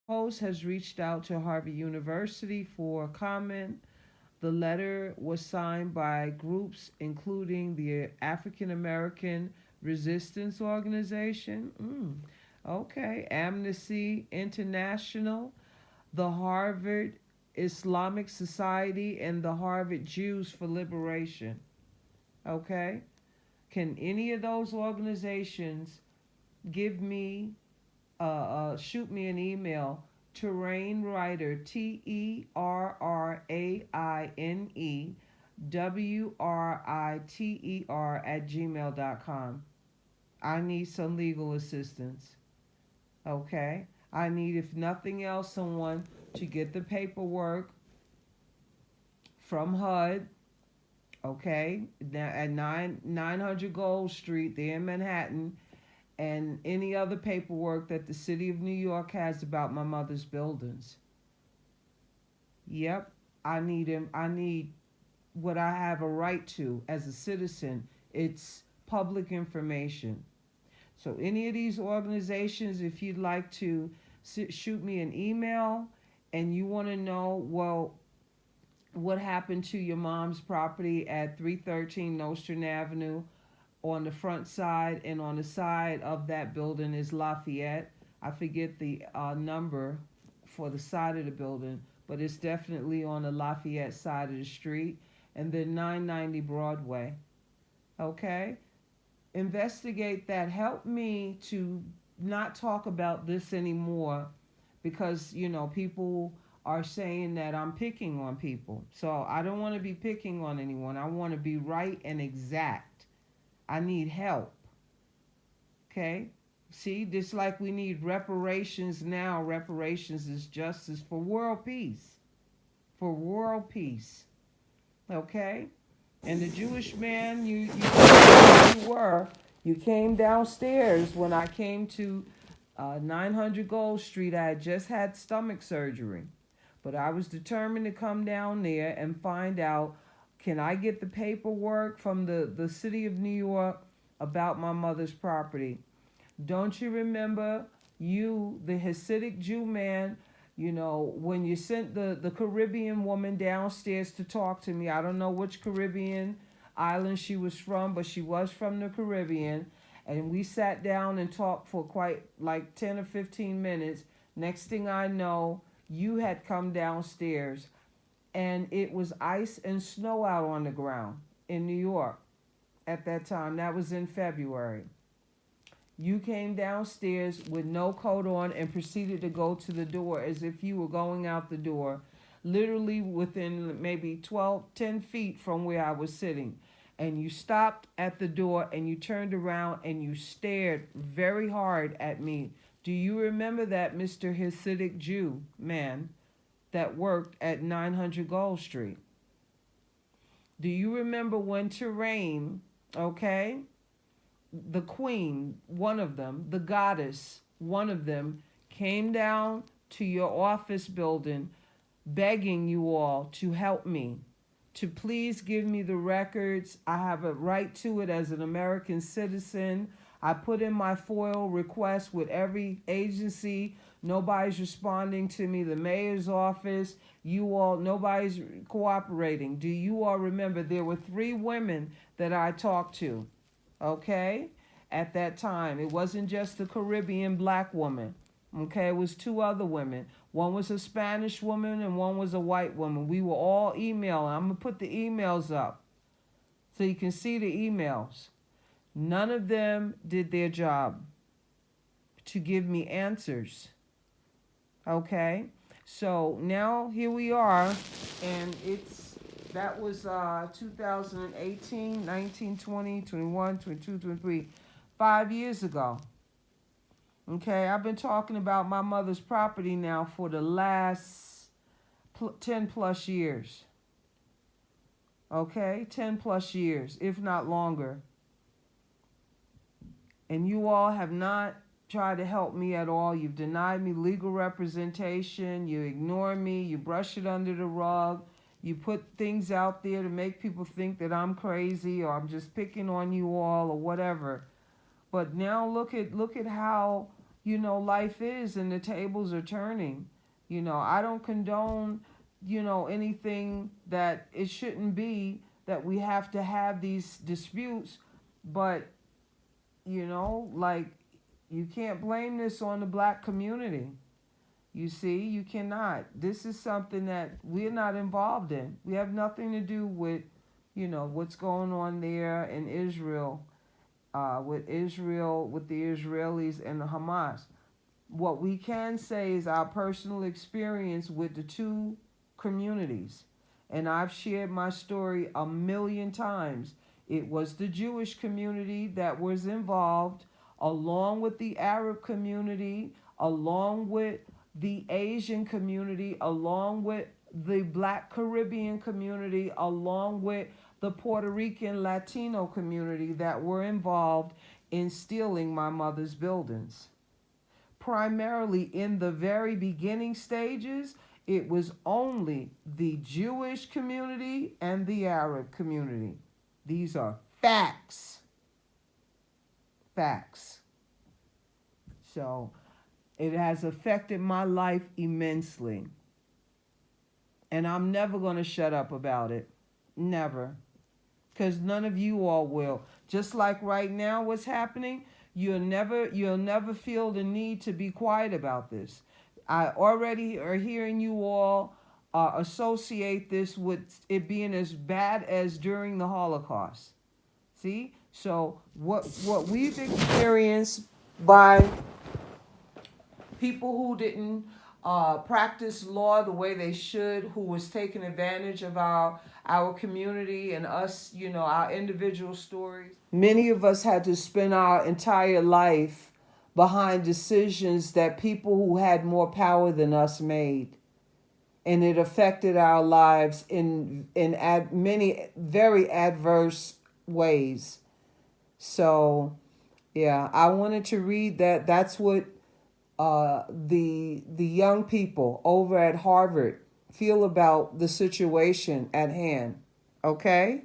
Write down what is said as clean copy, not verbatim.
host has reached out to Harvard University for comment. The letter was signed by groups including the African American Resistance Organization, okay, Amnesty International, the Harvard Islamic Society, and the Harvard Jews for Liberation. Okay? Can any of those organizations give me, shoot me an email, Terrain Writer, TerrainWriter, at gmail.com. I need some legal assistance. Okay? I need, if nothing else, someone to get the paperwork from HUD, okay, at 900 Gold Street there in Manhattan, and any other paperwork that the city of New York has about my mother's buildings. Yep, I need him. I need what I have a right to as a citizen. It's public information. So any of these organizations, if you'd like to shoot me an email and you want to know, well, what happened to your mom's property at 313 Nostrand Avenue, on the front side, and on the side of that building is Lafayette. I forget the number for the side of the building, but it's definitely on the Lafayette side of the street. And then 990 Broadway. Okay? Investigate that. Help me to not talk about this anymore, because, people are saying that I'm picking on people. So I don't want to be picking on anyone. I want to be right and exact. I need help. Okay? See, just like we need reparations now, reparations is justice for world peace. For world peace. Okay? And the Jewish man, you came downstairs when I came to 900 Gold Street. I had just had stomach surgery. But I was determined to come down there and find out, can I get the paperwork from the city of New York about my mother's property? Don't you remember, you, the Hasidic Jew man, when you sent the Caribbean woman downstairs to talk to me? I don't know which Caribbean island she was from, but she was from the Caribbean. And we sat down and talked for quite like 10 or 15 minutes. Next thing I know, you had come downstairs and it was ice and snow out on the ground in New York at that time. That was in February. You came downstairs with no coat on and proceeded to go to the door as if you were going out the door, literally within maybe 10 feet from where I was sitting. And you stopped at the door and you turned around and you stared very hard at me. Do you remember that, Mr. Hasidic Jew man that worked at 900 Gold Street? Do you remember when Terrain, okay, the queen, one of them, the goddess, one of them, came down to your office building begging you all to help me, to please give me the records? I have a right to it as an American citizen. I put in my FOIL request with every agency. Nobody's responding to me. The mayor's office, you all, nobody's cooperating. Do you all remember there were 3 women that I talked to? Okay? At that time, it wasn't just a Caribbean black woman. Okay, it was 2 other women. One was a Spanish woman and one was a white woman. We were all emailing. I'm going to put the emails up so you can see the emails. None of them did their job to give me answers. Okay? So now here we are, and that was 2018, 19, 20, 21, 22, 23, 5 years ago. Okay, I've been talking about my mother's property now for the last 10 plus years. Okay, 10 plus years, if not longer. And you all have not tried to help me at all. You've denied me legal representation. You ignore me. You brush it under the rug. You put things out there to make people think that I'm crazy or I'm just picking on you all or whatever. But now look at how life is, and the tables are turning. I don't condone, anything that it shouldn't be, that we have to have these disputes, but, like, you can't blame this on the black community. You see, you cannot. This is something that we're not involved in. We have nothing to do with, what's going on there in Israel, with Israel, with the Israelis and the Hamas. What we can say is our personal experience with the two communities. And I've shared my story a million times. It was the Jewish community that was involved, along with the Arab community, along with the Asian community, along with the Black Caribbean community, along with the Puerto Rican Latino community that were involved in stealing my mother's buildings. Primarily in the very beginning stages, it was only the Jewish community and the Arab community. These are facts. Facts. So it has affected my life immensely. And I'm never going to shut up about it. Never. Because none of you all will. Just like right now what's happening, you'll never feel the need to be quiet about this. I already are hearing you all associate this with it being as bad as during the Holocaust. See? So what we've experienced by people who didn't practice law the way they should, who was taking advantage of our community and us, our individual stories. Many of us had to spend our entire life behind decisions that people who had more power than us made. And it affected our lives in many very adverse ways. So, yeah, I wanted to read that. That's what the young people over at Harvard feel about the situation at hand. Okay?